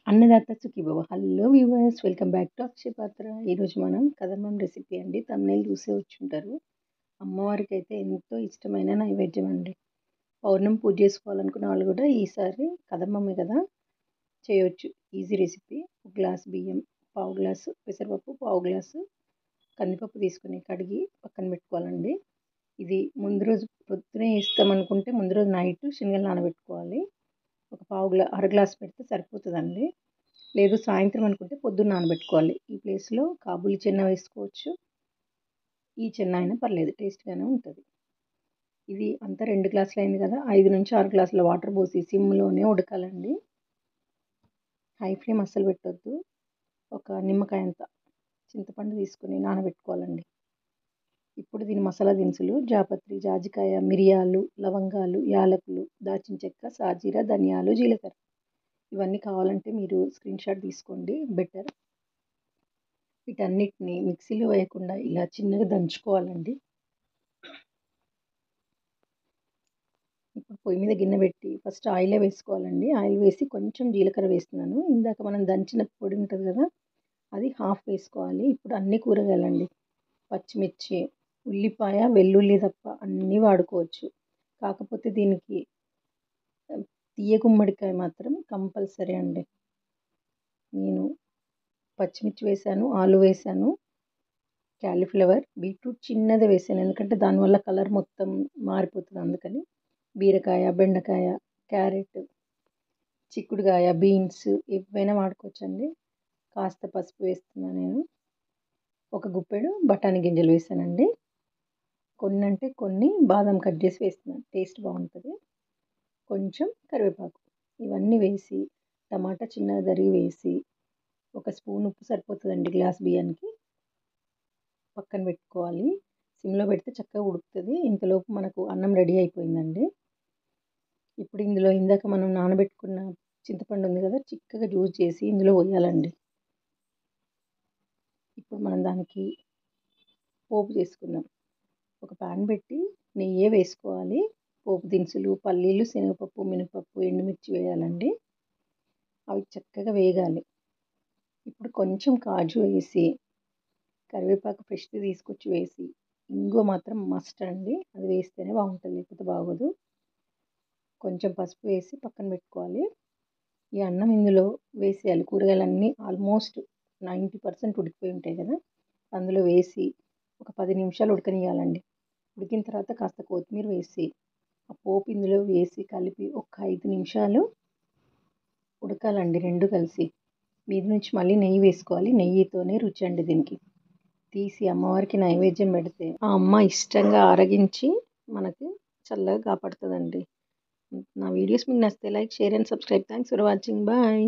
Annadata Sukhibhava. Hello viewers, welcome back to Akshaya Patra. ఈరోజు మనం కదమ్మం recipe అండి. తమ్ముళ్ళు చూసే వచ్చుంటారు. అమ్మవారికి అయితే ఎంతో ఇష్టమైన నైవేద్యం అండి. పౌర్ణమి పూజ చేసుకోవాలనుకున్న వాళ్ళు కూడా ఈసారి కదమ్మమే కదా చేయొచ్చు. Easy recipe. ఒక గ్లాస్ బియ్యం, పావు గ్లాసు పెసరపప్పు, పావు గ్లాసు కందిపప్పు తీసుకుని కడిగి పక్కన పెట్టుకోవాలండి. ఇది ముందు రోజు పొద్దునే ఇస్తామనుకుంటే ముందు రోజు నైట్ శనగలు నానబెట్టుకోవాలి. ఒక అర గ్లాస్ పెడితే సరిపోతుందండి. లేదు సాయంత్రం అనుకుంటే పొద్దున్న నానబెట్టుకోవాలి. ఈ ప్లేస్లో కాబూలి చెన్న వేసుకోవచ్చు. ఈ చెన్న అయినా పర్లేదు, టేస్ట్గానే ఉంటుంది. ఇది అంతా 2 గ్లాసులు అయింది కదా, 5 నుంచి 6 గ్లాసుల వాటర్ పోసి సిమ్లోనే ఉడకాలండి. హై ఫ్లేమ్ అస్సలు పెట్టొద్దు. ఒక నిమ్మకాయ అంత చింతపండు తీసుకుని నానబెట్టుకోవాలండి. ఇప్పుడు దీని మసాలా దినుసులు జాపత్రి, జాజికాయ, మిరియాలు, లవంగాలు, యాలకులు, దాల్చిన చెక్క, సాజీర, ధనియాలు, జీలకర్ర ఇవన్నీ కావాలంటే మీరు స్క్రీన్ షాట్ తీసుకోండి, బెటర్. వీటన్నిటిని మిక్సీలో వేయకుండా ఇలా చిన్నగా దంచుకోవాలండి. ఇప్పుడు పొయ్యి మీద గిన్నె పెట్టి ఫస్ట్ ఆయిలే వేసుకోవాలండి. ఆయిల్ వేసి కొంచెం జీలకర్ర వేస్తున్నాను. ఇందాక మనం దంచిన పొడి ఉంటుంది కదా, అది హాఫ్ వేసుకోవాలి. ఇప్పుడు అన్ని కూరగాయలండి, పచ్చిమిర్చి, ఉల్లిపాయ, వెల్లుల్లి తప్ప అన్నీ వాడుకోవచ్చు. కాకపోతే దీనికి తీయ గుమ్మడికాయ మాత్రం కంపల్సరీ అండి. నేను పచ్చిమిర్చి వేసాను, ఆలు వేసాను, క్యాలీఫ్లవర్, బీట్రూట్ చిన్నది వేసాను, ఎందుకంటే దానివల్ల కలర్ మొత్తం మారిపోతుంది. అందుకని బీరకాయ, బెండకాయ, క్యారెట్, చిక్కుడుకాయ, బీన్స్ ఏవైనా వాడుకోవచ్చండి. కాస్త పసుపు వేస్తున్నాను నేను. ఒక గుప్పెడు బఠానీ గింజలు వేసానండి. కొన్ని అంటే కొన్ని బాదం కట్ చేసి వేస్తున్నాను, టేస్ట్ బాగుంటుంది. కొంచెం కరివేపాకు, ఇవన్నీ వేసి టమాటా చిన్నగా తరిగి వేసి ఒక స్పూన్ ఉప్పు సరిపోతుందండి గ్లాస్ బియ్యానికి. పక్కన పెట్టుకోవాలి. సిమ్లో పెడితే చక్కగా ఉడుకుతుంది. ఇంతలోపు మనకు అన్నం రెడీ అయిపోయిందండి. ఇప్పుడు ఇందులో ఇందాక మనం నానబెట్టుకున్న చింతపండు ఉంది కదా, చిక్కగా జ్యూస్ చేసి ఇందులో పోయాలండి. ఇప్పుడు మనం దానికి పోపు చేసుకుందాం. ఒక ప్యాన్ పెట్టి నెయ్యి వేసుకోవాలి. పోపు దినుసులు, పల్లీలు, శనగపప్పు, మినపప్పు, ఎండుమిర్చి వేయాలండి. అవి చక్కగా వేగాలి. ఇప్పుడు కొంచెం కాజు వేసి, కరివేపాకు ఫ్రెష్ది తీసుకొచ్చి వేసి, ఇంగువ మాత్రం మస్ట్ అండి, అది వేస్తేనే బాగుంటుంది, లేకపోతే బాగోదు. కొంచెం పసుపు వేసి పక్కన పెట్టుకోవాలి. ఈ అన్నం ఇందులో వేసేయాలి. కూరగాయలన్నీ ఆల్మోస్ట్ 90% ఉడికిపోయి ఉంటాయి కదా, అందులో వేసి ఒక 10 నిమిషాలు ఉడకనియాలండి. ఉడికిన తర్వాత కాస్త కొత్తిమీర వేసి ఆ పోపు ఇందులో వేసి కలిపి ఒక 5 నిమిషాలు ఉడకాలండి రెండు కలిసి. మీద నుంచి మళ్ళీ నెయ్యి వేసుకోవాలి. నెయ్యితోనే రుచి అండి దీనికి. తీసి అమ్మవారికి నైవేద్యం పెడితే ఆ అమ్మ ఇష్టంగా ఆరగించి మనకి చల్లగా కాపాడుతుందండి. నా వీడియోస్ మీకు నచ్చితే like, share and subscribe. Thanks for watching. Bye.